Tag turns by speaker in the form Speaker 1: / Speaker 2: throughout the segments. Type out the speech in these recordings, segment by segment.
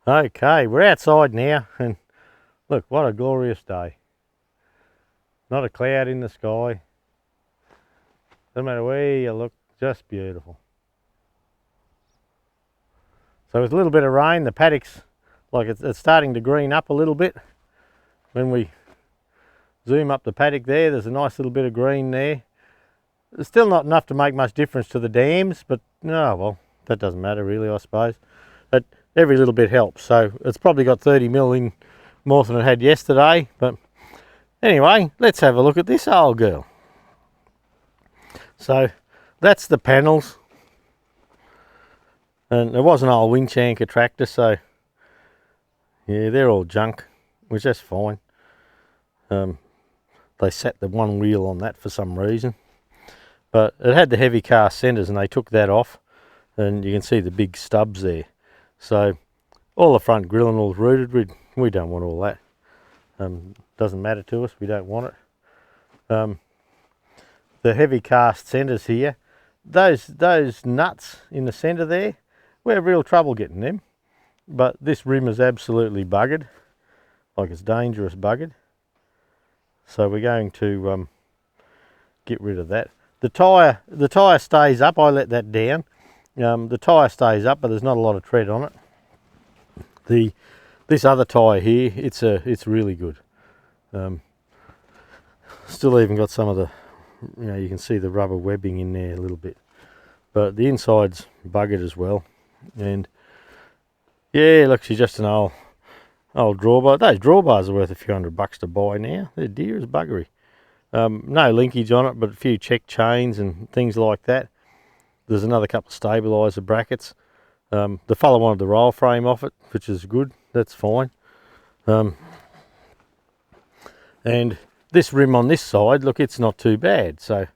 Speaker 1: Okay, we're outside now, and look, what a glorious day. Not a cloud in the sky. Doesn't matter where you look, just beautiful. So with a little bit of rain, the paddock's like it's starting to green up a little bit. When we zoom up the paddock there's a nice little bit of green there. It's still not enough to make much difference to the dams, but no, well, that doesn't matter really, I suppose. But every little bit helps. So it's probably got 30 mil in more than it had yesterday. But anyway, let's have a look at this old girl. So that's the panels. And it was an old winch anchor tractor, so yeah, they're all junk, which that's fine. They set the one wheel on that for some reason. But it had the heavy cast centres and they took that off, and you can see the big stubs there. So all the front grill and all's rooted. We don't want all that. Doesn't matter to us, we don't want it. The heavy cast centres here, those nuts in the centre there, we have real trouble getting them. But this rim is absolutely buggered, like it's dangerous buggered. So we're going to get rid of that. The tyre stays up. I let that down. The tyre stays up, but there's not a lot of tread on it. This other tyre here, it's really good. Still even got some of the, you can see the rubber webbing in there a little bit, but the inside's buggered as well. And yeah, look, she's just an old drawbar. Those drawbars are worth a few $100 to buy now. They're dear as buggery. No linkage on it, but a few check chains and things like that. There's another couple of stabiliser brackets. The fellow wanted the roll frame off it, which is good. That's fine. And this rim on this side, look, it's not too bad. So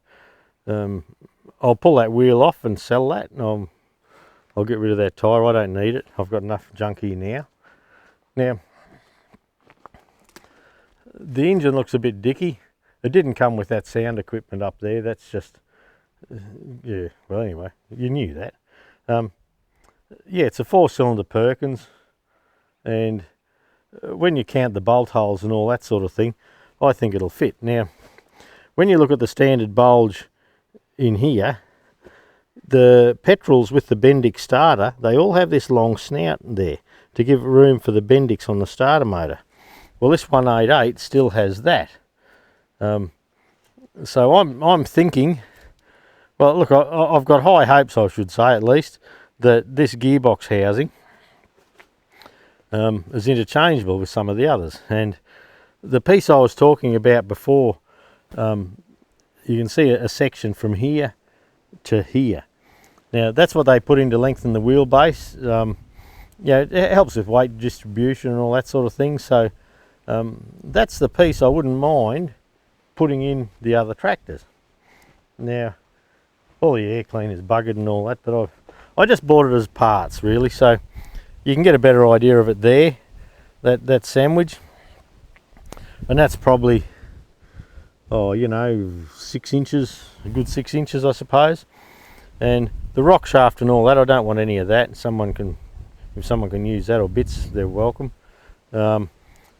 Speaker 1: I'll pull that wheel off and sell that. And I'll get rid of that tyre. I don't need it. I've got enough junk here now. Now, the engine looks a bit dicky. It didn't come with that sound equipment up there. That's just, yeah, well anyway, you knew that. Yeah, it's a 4-cylinder Perkins, and when you count the bolt holes and all that sort of thing, I think it'll fit. Now, when you look at the standard bulge in here, the petrols with the Bendix starter, they all have this long snout there to give room for the Bendix on the starter motor. Well, this 188 still has that. So I'm thinking, well look, I've got high hopes, I should say at least, that this gearbox housing is interchangeable with some of the others. And the piece I was talking about before, you can see a section from here to here. Now that's what they put in to lengthen the wheelbase. Yeah, it helps with weight distribution and all that sort of thing. So that's the piece I wouldn't mind putting in the other tractors. Now, all the air cleaner's buggered and all that, but I just bought it as parts really, so you can get a better idea of it there. That sandwich, and that's probably, 6 inches, a good 6 inches, I suppose. And the rock shaft and all that, I don't want any of that. If someone can use that or bits, they're welcome. And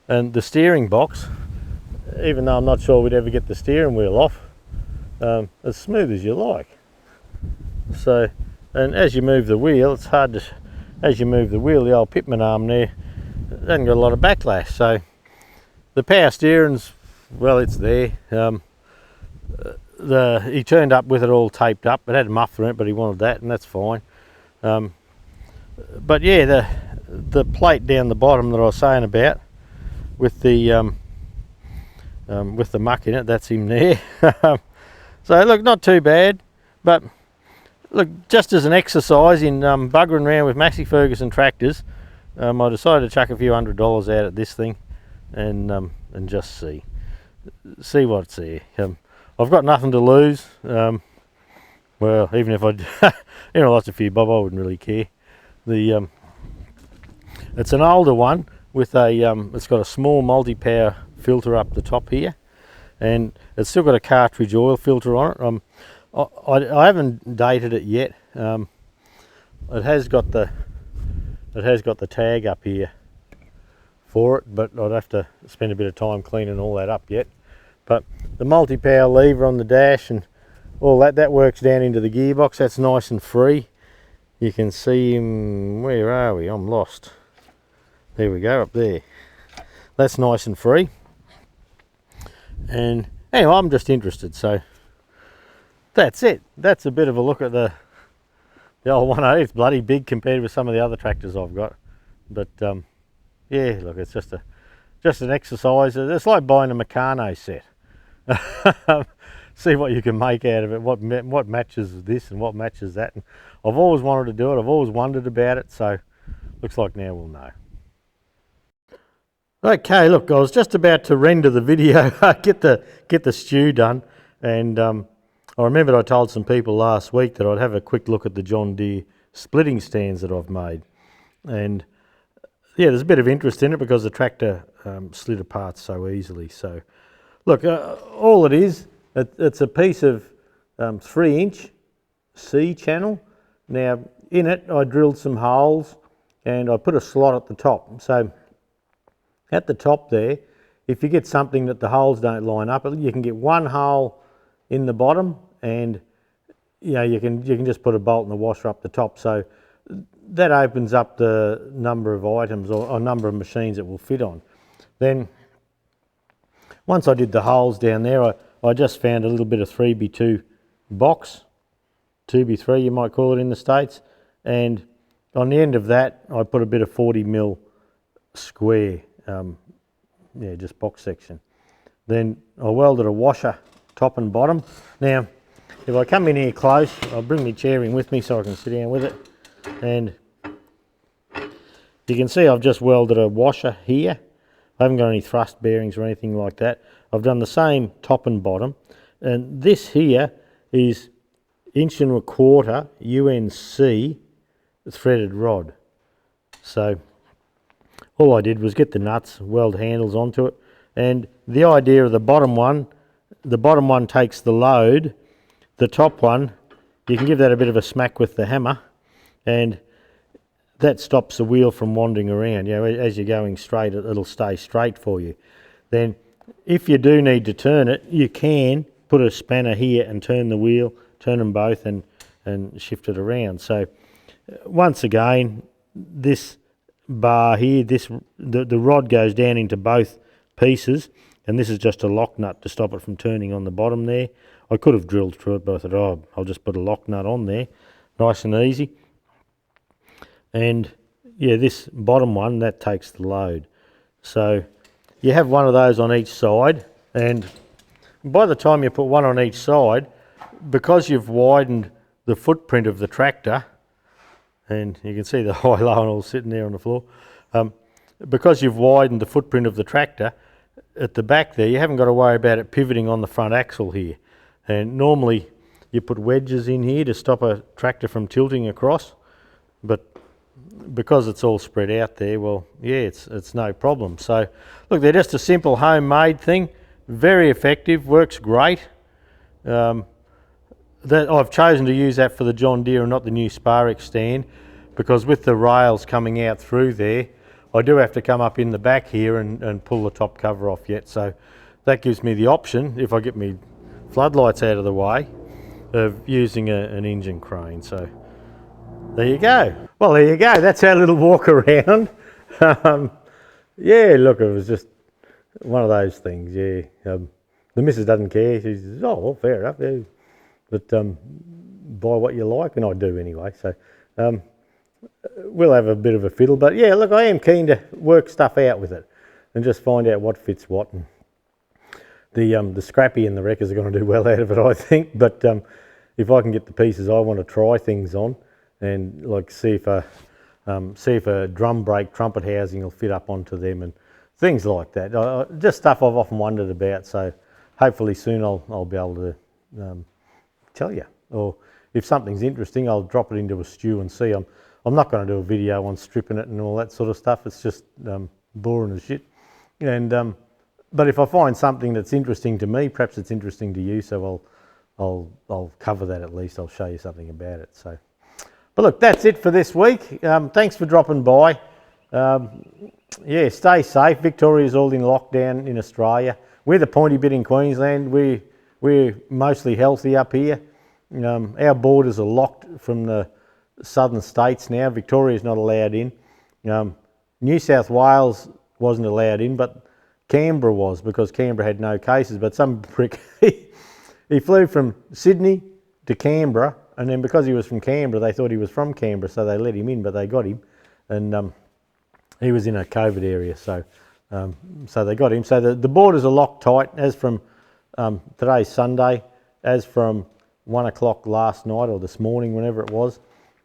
Speaker 1: the steering box, even though I'm not sure we'd ever get the steering wheel off, as smooth as you like. So, and as you move the wheel, it's hard to, as you move the wheel, the old pitman arm there, it hasn't got a lot of backlash. So the power steering's, well, it's there. He turned up with it all taped up. It had a muffler in it, but he wanted that, and that's fine. But yeah, the plate down the bottom that I was saying about, with the muck in it, that's him there. So look, not too bad, but look, just as an exercise in buggering around with Maxi Ferguson tractors, I decided to chuck a few $100 out at this thing and just see what's there. I've got nothing to lose. Well, even if I lost a few bob, I wouldn't really care. It's an older one with a it's got a small multi-power filter up the top here, and it's still got a cartridge oil filter on it. I haven't dated it yet. It has got the it has got the tag up here for it, but I'd have to spend a bit of time cleaning all that up yet. But the multi-power lever on the dash and all that works down into the gearbox. That's nice and free. You can see him, where are we? I'm lost. There we go, up there. That's nice and free. And anyway, I'm just interested, so that's it. That's a bit of a look at the old 188. It's bloody big compared with some of the other tractors I've got. But yeah, look, it's just an exercise. It's like buying a Meccano set. See what you can make out of it, what matches this and what matches that. And I've always wanted to do it, I've always wondered about it, so looks like now we'll know. Okay, look, I was just about to render the video, get the stew done, and I remembered I told some people last week that I'd have a quick look at the John Deere splitting stands that I've made. And yeah, there's a bit of interest in it because the tractor slid apart so easily. So look, all it is, it's a piece of 3-inch C channel. Now in it I drilled some holes and I put a slot at the top. So at the top there, if you get something that the holes don't line up, you can get one hole in the bottom, and you know, you can just put a bolt and a washer up the top. So that opens up the number of items or number of machines it will fit on. Then once I did the holes down there, I just found a little bit of 3x2 box, 2x3 you might call it in the States, and on the end of that I put a bit of 40mm square, yeah, just box section. Then I welded a washer top and bottom. Now if I come in here close, I'll bring my chair in with me so I can sit down with it, and you can see I've just welded a washer here. I haven't got any thrust bearings or anything like that. I've done the same top and bottom, and this here is 1¼ UNC threaded rod. So all I did was get the nuts, weld handles onto it, and the idea of the bottom one takes the load. The top one, you can give that a bit of a smack with the hammer, and that stops the wheel from wandering around. You know, as you're going straight, it'll stay straight for you. Then if you do need to turn it, you can put a spanner here and turn the wheel, turn them both and shift it around. So once again, this bar here, the rod goes down into both pieces, and this is just a lock nut to stop it from turning on the bottom there. I could have drilled through it, but I thought, oh, I'll just put a lock nut on there, nice and easy. And yeah, this bottom one, that takes the load. So you have one of those on each side, and by the time you put one on each side, because you've widened the footprint of the tractor, and you can see the high-low and all sitting there on the floor, because you've widened the footprint of the tractor, at the back there, you haven't got to worry about it pivoting on the front axle here. And normally you put wedges in here to stop a tractor from tilting across, but because it's all spread out there, well, yeah, it's no problem. So look, they're just a simple homemade thing, very effective, works great. That I've chosen to use that for the John Deere and not the new Sparex stand, because with the rails coming out through there, I do have to come up in the back here and pull the top cover off yet. So that gives me the option, if I get me floodlights out of the way, of using an engine crane. So there you go. Well, there you go. That's our little walk around. Yeah, look, it was just one of those things. Yeah, the missus doesn't care. She says, "Oh, well, fair enough. Yeah. But buy what you like," and I do anyway. So we'll have a bit of a fiddle. But yeah, look, I am keen to work stuff out with it and just find out what fits what. And the Scrappy and the Wreckers are going to do well out of it, I think. But if I can get the pieces I want to try things on, and like see if a drum brake trumpet housing will fit up onto them and things like that. Just stuff I've often wondered about. So hopefully soon I'll be able to tell you. Or if something's interesting, I'll drop it into a stew and see. I'm not going to do a video on stripping it and all that sort of stuff. It's just boring as shit. And but if I find something that's interesting to me, perhaps it's interesting to you. So I'll cover that at least. I'll show you something about it. So But look, that's it for this week. Thanks for dropping by. Yeah, stay safe. Victoria's all in lockdown in Australia. We're the pointy bit in Queensland. We're mostly healthy up here. Our borders are locked from the southern states now. Victoria's not allowed in. New South Wales wasn't allowed in, but Canberra was, because Canberra had no cases. But some prick, he flew from Sydney to Canberra, and then because he was from Canberra, they thought he was from Canberra, so they let him in, but they got him. And he was in a COVID area, so they got him. So the borders are locked tight as from today's Sunday, as from 1 o'clock last night or this morning, whenever it was.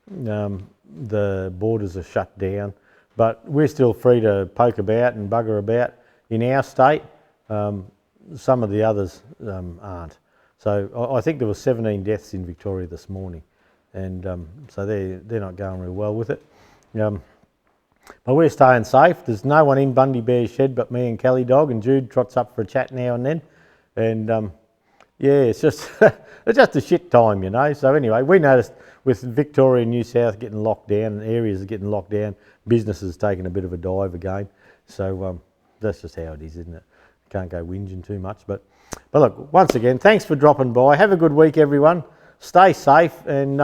Speaker 1: The borders are shut down, but we're still free to poke about and bugger about in our state. Some of the others aren't. So I think there were 17 deaths in Victoria this morning, and so they're not going real well with it. But we're staying safe. There's no one in Bundy Bear's shed but me and Kelly Dog, and Jude trots up for a chat now and then. And yeah, it's just it's just a shit time, you know. So anyway, we noticed with Victoria and New South getting locked down, and areas are getting locked down, businesses taking a bit of a dive again. So that's just how it is, isn't it? Can't go whinging too much. But look, once again, thanks for dropping by. Have a good week, everyone. Stay safe, and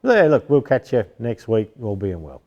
Speaker 1: yeah, look, we'll catch you next week, all being well.